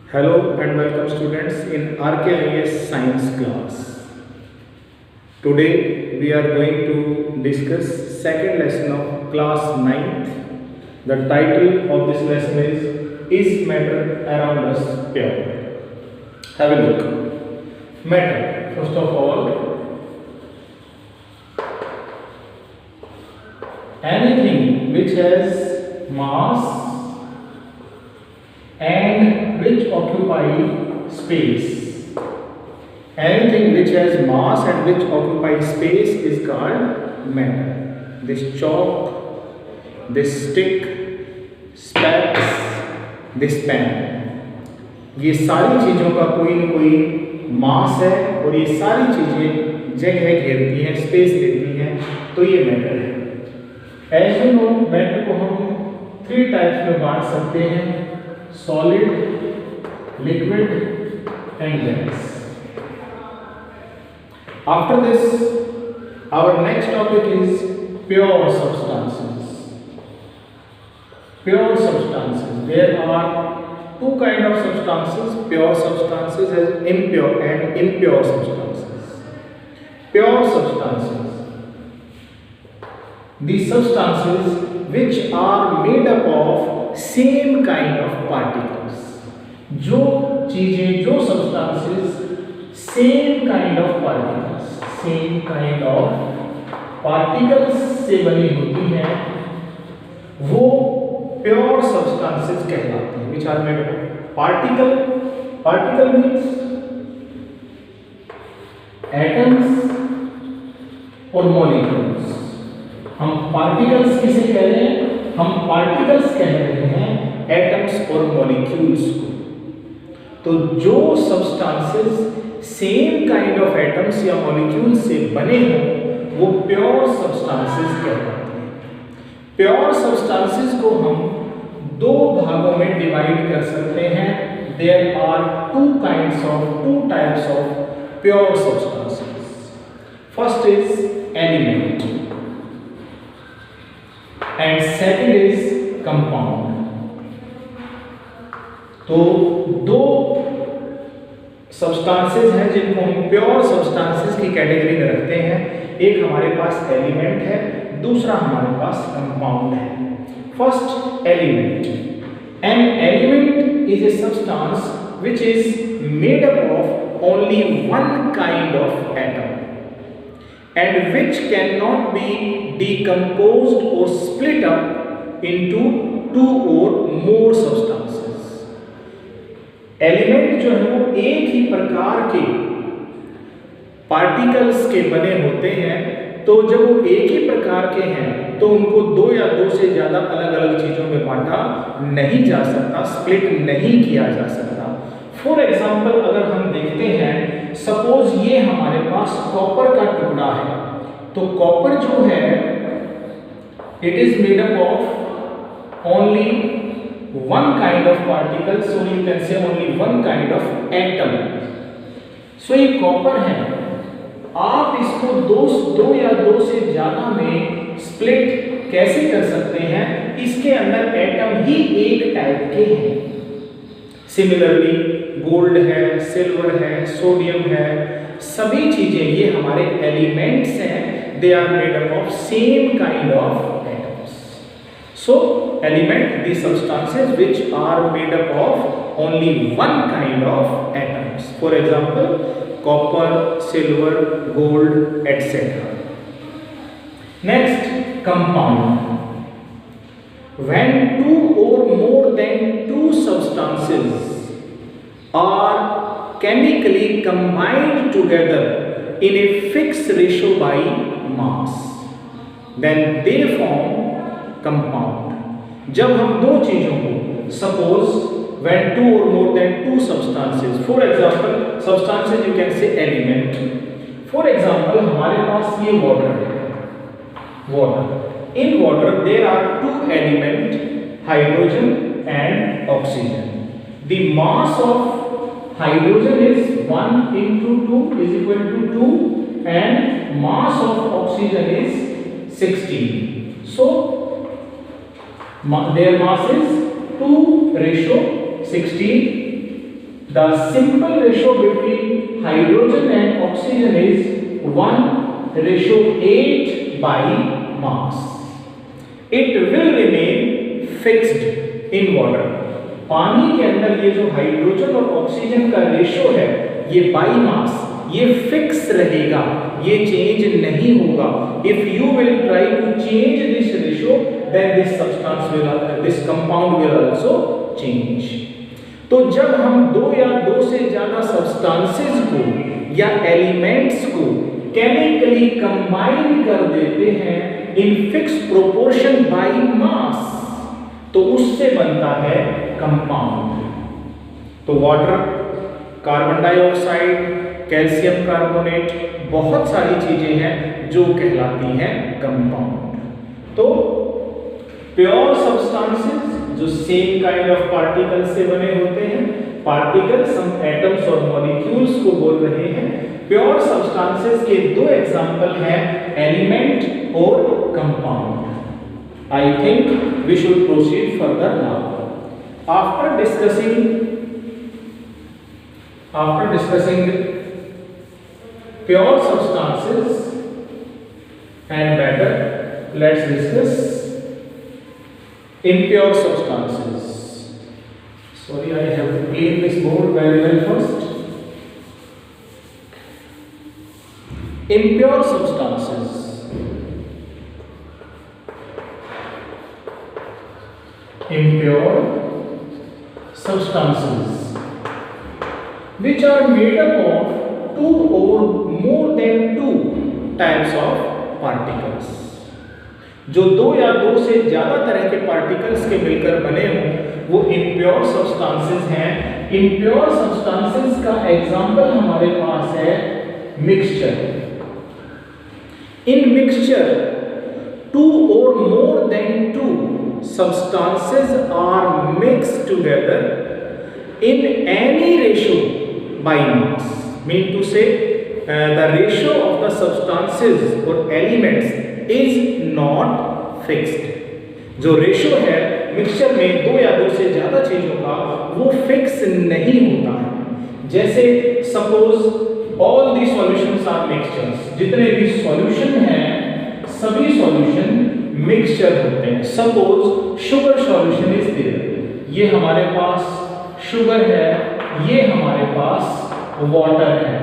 Hello and welcome students in RKIS science class. Today we are going to discuss second lesson of class 9th. The title of this lesson is matter around us pure? Have a look. Matter, first of all, anything which has mass and which occupy space. Anything which has mass and which occupies space is called matter. This chalk, this stick, specs, this pen, ये सारी चीज़ों का कोई न कोई मास है और ये सारी चीज़ें जगह घेरती हैं, स्पेस देती हैं, तो ये मैटर है। एज यू नो, मैटर को हम 3 टाइप्स में बांट सकते हैं: solid, liquid and gas. After this, our next topic is pure substances. Pure substances. There are 2 kind of substances: pure substances and impure substances. Pure substances, the substances which are made up of same kind of particles. जो चीजें, जो substances same kind of particles से बनी होती हैं, वो pure substances कहलाते हैं. Which are made of particle means atoms और मॉलिक्यूल्स. हम पार्टिकल्स किसे कह रहे हैं? हम पार्टिकल्स कह रहे हैं एटम्स और मॉलिक्यूल्स को. तो जो substances same kind of atoms या मॉलिक्यूल्स से बने हों, वो प्योर सब्सटेंसेस कहलाते हैं. प्योर सब्सटेंसेस को हम 2 भागों में डिवाइड कर सकते हैं. There are 2 types of pure substances. First is element and second is compound. तो 2 सब्सटेंसेस हैं जिनको हम प्योर सब्सटेंसेस की कैटेगरी में रखते हैं. एक हमारे पास एलिमेंट है, दूसरा हमारे पास कंपाउंड है. First element. An element is a substance which is made up of only one kind of atom and which cannot be decomposed or split up into 2 or more substances. Element जो है वो एक ही प्रकार के particles के बने होते हैं. तो जब वो एक ही प्रकार के हैं तो उनको 2 या 2 से ज्यादा अलग अलग चीजों में बांटा नहीं जा सकता, स्प्लिट नहीं किया जा सकता. फॉर एग्जाम्पल, अगर हम देखते हैं, सपोज ये हमारे पास कॉपर का टुकड़ा है, तो कॉपर जो है it is made up of only one kind of particle, so you can say only one kind of atom. So ये कॉपर है. आप इसको 2 या 2 से ज्यादा में स्प्लिट कैसे कर सकते हैं? इसके अंदर एटम ही एक टाइप के हैं. सिमिलरली गोल्ड है, सिल्वर है, सोडियम है, सभी चीजें ये हमारे एलिमेंट्स हैं. They are made up of same kind of atoms. So element, the substances which are made up of only one kind of atoms. For example copper, silver, gold etcetera. Next, compound. When 2 or more than 2 substances are chemically combined together in a fixed ratio by mass, then they form compound. जब हम 2 चीजों को, suppose when 2 or more than 2 substances, for example substances you can say element. For example, हमारे पास ये water है. In water there are 2 elements, hydrogen and oxygen. The mass of hydrogen is 1 into 2 is equal to 2 and mass of oxygen is 16. So their mass is 2:16. The simple ratio between hydrogen and oxygen is 1:8 by mass. It will remain fixed in water. पानी के अंदर ये जो hydrogen और oxygen का ratio है, ये by mass, ये फिक्स रहेगा, ये चेंज नहीं होगा. If you will try to change this ratio, then this compound will also change. तो जब हम दो या दो से ज्यादा सब्सटेंसेस को या एलिमेंट्स को केमिकली कंबाइन कर देते हैं in fix proportion by mass, तो उससे बनता है कंपाउंड. तो water, carbon dioxide, calcium carbonate, बहुत सारी चीजें हैं जो कहलाती हैं कंपाउंड. तो प्योर सब्सटेंसेस जो सेम काइंड ऑफ पार्टिकल्स से बने होते हैं, पार्टिकल्स हम एटम्स और मॉलिक्यूल्स को बोल रहे हैं. प्योर सब्सटेंसेस के दो एग्जांपल हैं, एलिमेंट और compound. I think we should proceed further now. After discussing pure substances and matter, let's discuss impure substances. Sorry, I have to clean this board very well first. Impure substances. Impure substances which are made up of two or more than two types of particles. जो दो या दो से ज्यादा तरह के particles के मिलकर बने हों, वो इम्प्योर सब्सटेंसेस हैं. इम्प्योर सब्सटेंसेस का एग्जांपल हमारे पास है मिक्सचर. इन मिक्सचर टू और more than two substances are mixed together in any ratio by mass. Mean to say the ratio of the substances or elements is not fixed. जो ratio है mixture में दो या दो से ज्यादा चीजों का, वो फिक्स नहीं होता है. जैसे suppose all the solutions are mixtures. जितने भी सॉल्यूशन हैं सभी सॉल्यूशन मिक्सचर होते हैं. Suppose sugar solution is there, ये हमारे पास शुगर है, ये हमारे पास वाटर है.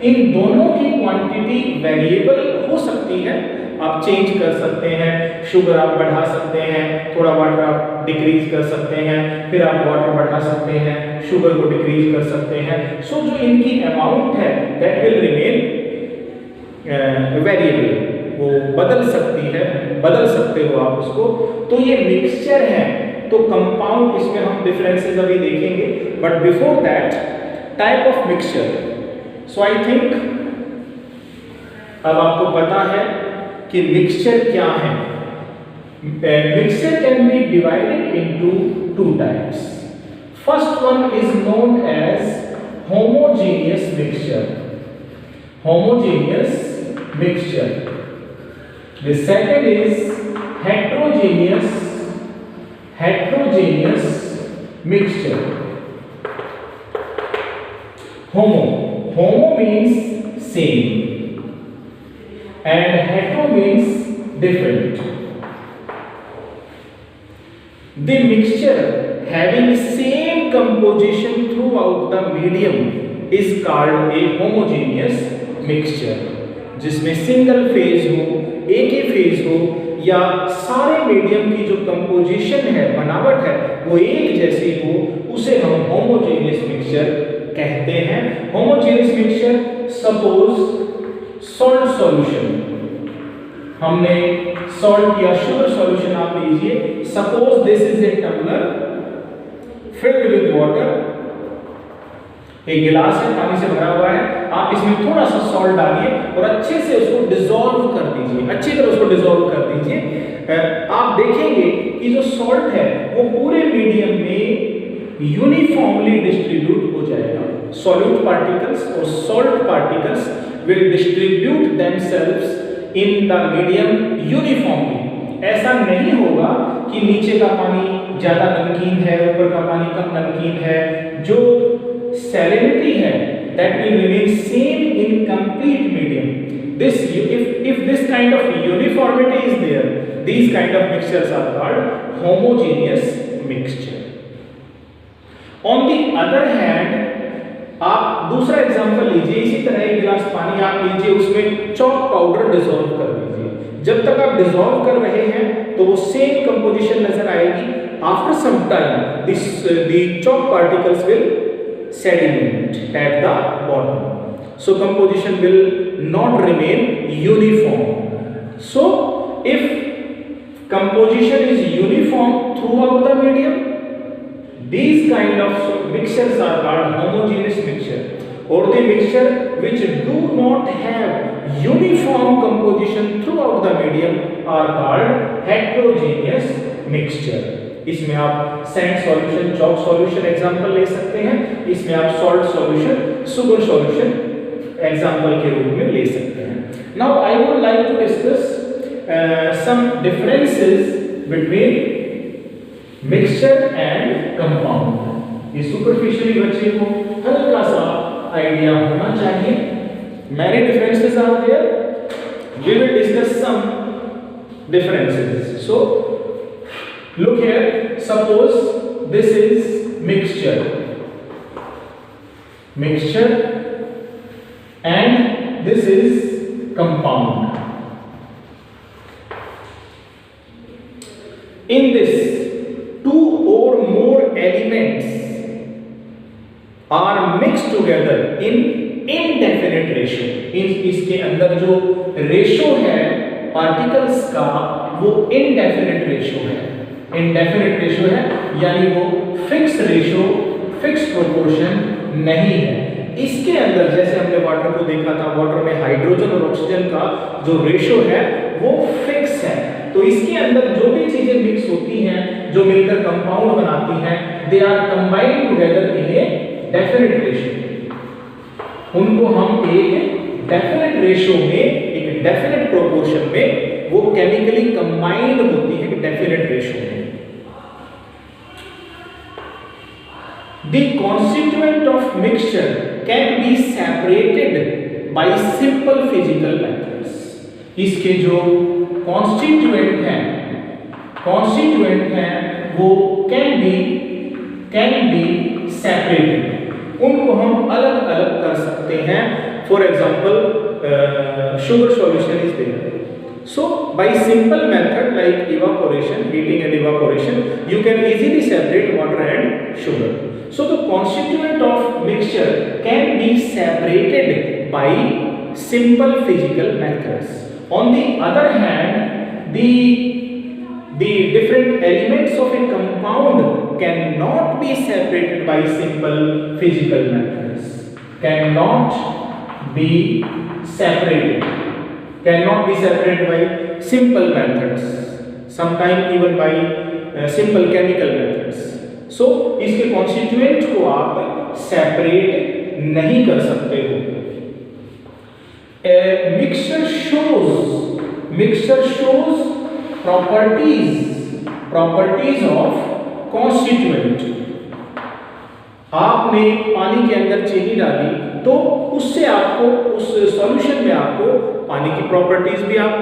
इन दोनों की क्वांटिटी वेरिएबल हो सकती है, आप चेंज कर सकते हैं. शुगर आप बढ़ा सकते हैं, थोड़ा वाटर आप डिक्रीज कर सकते हैं, फिर आप वाटर बढ़ा सकते हैं, शुगर को डिक्रीज कर सकते हैं. सो जो इनकी अमाउंट है दैट विल रिमेन वेरिएबल, वो बदल सकती है, बदल सकते हो आप उसको. तो ये मिक्सचर है. तो कंपाउंड, इसमें हम डिफरेंसेस अभी देखेंगे, but before that type of mixture. So I think अब आपको पता है कि मिक्सचर क्या है. Mixture can be divided into two types. First one is known as homogeneous mixture. Homogeneous mixture. The second is heterogeneous mixture. Homo means same and hetero means different. The mixture having same composition throughout the medium is called a homogeneous mixture. जिसमें single phase हो, एक ही phase हो, या सारे medium की जो composition है, बनावट है, वो एक जैसी हो, उसे हम होमोजेनियस मिक्सचर कहते हैं. Homogeneous mixture suppose salt solution, हमने सॉल्ट या शुगर सॉल्यूशन आप लीजिए. Suppose this is a tumbler filled with water. एक गिलास है, पानी से भरा हुआ है, आप इसमें थोड़ा सा सॉल्ट डालिए और अच्छे से उसको डिसॉल्व कर दीजिए, अच्छी तरह उसको डिसॉल्व कर दीजिए. आप देखेंगे कि जो सॉल्ट है वो पूरे मीडियम में यूनिफॉर्मली डिस्ट्रीब्यूट हो जाएगा. सॉल्यूट पार्टिकल्स और salt particles will distribute themselves in the medium uniformly. ऐसा नहीं होगा कि नीचे का पानी ज्यादा नमकीन है, ऊपर का पानी कम नमकीन है. जो salinity है that will remain same in complete medium. This if this kind of uniformity is there, these kind of mixtures are called homogeneous mixture. On the other hand, आप दूसरा एग्जांपल लीजिए, इसी तरह एक गिलास पानी आप लीजिए, उसमें चॉक पाउडर डिसॉल्व कर दीजिए। जब तक आप डिसॉल्व कर रहे हैं तो वो सेम कंपोजिशन नजर आएगी। After some time the chalk particles will sediment at the bottom, so composition will not remain uniform. So if composition is uniform throughout the medium, these kind of mixtures are called homogeneous mixture, or the mixture which do not have uniform composition throughout the medium are called heterogeneous mixture. इसमें आप sand solution, chalk solution example ले सकते हैं, इसमें आप salt solution, sugar solution example के रूप में ले सकते हैं। Now I would like to discuss some differences between mixture and compound. ये सुपरफिशियली बच्चे को हल्का सा आइडिया होना चाहिए। Many differences are there, we will discuss some differences. So look here, suppose this is mixture and this is compound. In this, two or more elements are mixed together in indefinite ratio. इसके अंदर जो ratio है particles का वो indefinite ratio है। Indefinite ratio है यानी वो फिक्स रेशो, फिक्स प्रोपोर्शन नहीं है। इसके अंदर जैसे हमने वाटर को देखा था, वाटर में हाइड्रोजन और ऑक्सीजन का जो रेशो है वो फिक्स है। तो इसके अंदर जो भी चीजें मिक्स होती हैं, जो मिलकर कंपाउंड बनाती हैं, they are combined together in a definite ratio. उनको हम एक डेफिनिट रेशो में, एक डेफिनिट प्रोपोर्शन में वो केमिकली कंबाइंड होती है डेफिनिट रेशो में। The constituent of mixture can be separated by simple physical methods. इसके जो constituent हैं वो can be separated, उनको हम अलग अलग कर सकते हैं। For example, sugar solution is there. So by simple method like evaporation, heating and evaporation, you can easily separate water and sugar. So the constituent of mixture can be separated by simple physical methods. On the other hand, the different elements of a compound cannot be separated by simple physical methods. Cannot be separated by simple methods, sometimes even by simple chemical methods. So इसके constituent को आप separate नहीं कर सकते हो। Mixture shows properties of constituent। आपने पानी के अंदर चीनी डाली तो उससे आपको, उस सॉल्यूशन में आपको पानी की प्रॉपर्टीज भी आप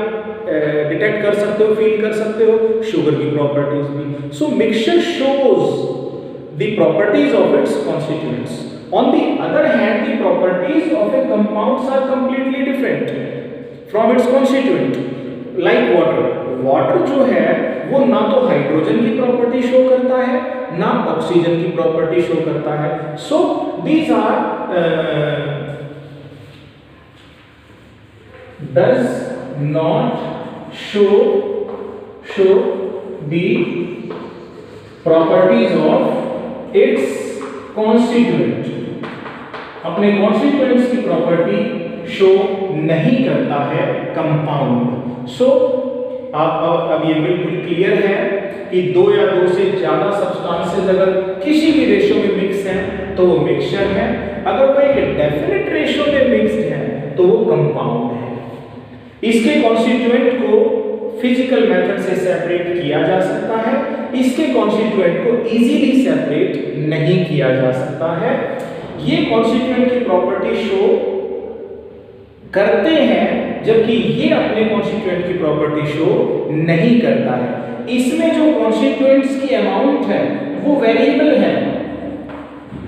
डिटेक्ट कर सकते हो, फील कर सकते हो, शुगर की प्रॉपर्टीज भी। So mixture shows the properties of its constituents. On the other hand the properties of a compounds are completely different from its constituent. Like water जो है वो ना तो हाइड्रोजन की प्रॉपर्टी शो करता है ना ऑक्सीजन की प्रॉपर्टी शो करता है। So these are does not show the properties of its constituent। अपने constituents की प्रॉपर्टी शो नहीं करता है कंपाउंड। सो आप अब ये बिल्कुल क्लियर है कि दो या दो से ज्यादा सब्सटेंसेस अगर किसी भी रेशो में मिक्स हैं तो वो मिक्सचर है। अगर वो एक डेफिनेट रेशो में मिक्स्ड है तो वो कंपाउंड है। इसके कॉन्स्टिट्यूएंट को फिजिकल मेथड से सेपरेट किया जा सकता है, इसके कॉन्स्टिट्यूएंट को इजीली सेपरेट नहीं किया जा सकता है। ये कॉन्स्टिट्यूएंट की प्रॉपर्टी शो करते हैं, जबकि ये अपने कॉन्स्टिट्यूएंट की प्रॉपर्टी शो नहीं करता है। इसमें जो कॉन्स्टिट्यूएंट्स की अमाउंट है वो वेरिएबल है।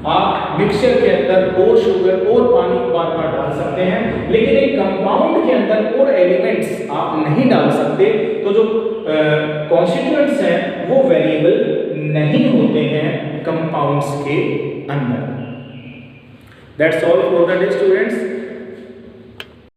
आप मिक्सचर के अंदर और शुगर और पानी बार बार डाल सकते हैं, लेकिन एक कंपाउंड के अंदर और एलिमेंट्स आप नहीं डाल सकते। तो जो कॉन्स्टिट्यूएंट्स हैं वो वेरिएबल नहीं होते हैं कंपाउंड्स के अंदर। That's all for the day students.